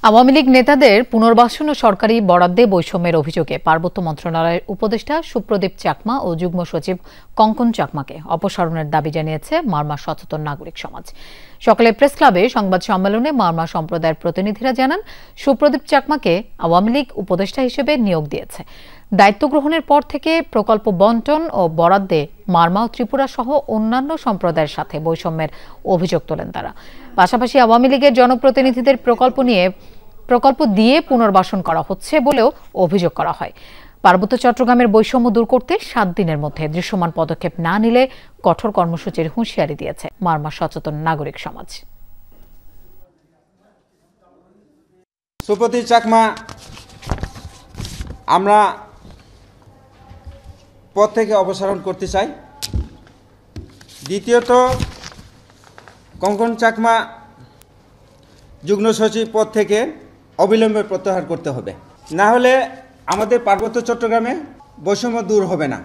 আওয়ামী লীগ নেতাদের পুনর্বাসন ও সরকারি বরাদ্দে বৈষম্যের অভিযোগে পার্বত্য মন্ত্রণালয়ের উপদেষ্টা সুপ্রদীপ চাকমা ও যুগ্ম সচিব কঙ্কন চাকমাকে অপসারণের দাবি জানিয়েছে মারমা সচেতন নাগরিক সমাজ। সকালে প্রেস ক্লাবে সংবাদ সম্মেলনে মারমা সম্প্রদায়ের প্রতিনিধিরা জানান, সুপ্রদীপ চাকমাকে আওয়ামী লীগ উপদেষ্টা হিসেবে নিয়োগ দিয়েছে। দায়িত্ব গ্রহণের পর থেকে প্রকল্প বণ্টন ও বরাদ্দে মারমা ও ত্রিপুরা সহ অন্যান্য সম্প্রদায়ের সাথে বৈষম্যের অভিযোগ তোলেন তারা। পাশাপাশি আওয়ামী লীগের জনপ্রতিনিধিদের প্রকল্প দিয়ে পুনর্বাসন করা হচ্ছে বলেও অভিযোগ করা হয়। পার্বত্য চট্টগ্রামের বৈষম্য দূর করতে ৭ দিনের মধ্যে দৃশ্যমান পদক্ষেপ না নিলে কঠোর কর্মসূচির হুঁশিয়ারি দিয়েছে মারমা সচেতন নাগরিক সমাজ। সুপ্রদীপ চাকমা আমরা পদ থেকে অপসারণ করতে চাই। দ্বিতীয়ত, কঙ্কন চাকমা যুগ্ম সচিব পদ থেকে অবিলম্বে প্রত্যাহার করতে হবে, না হলে আমাদের পার্বত্য চট্টগ্রামে বৈষম্য দূর হবে না।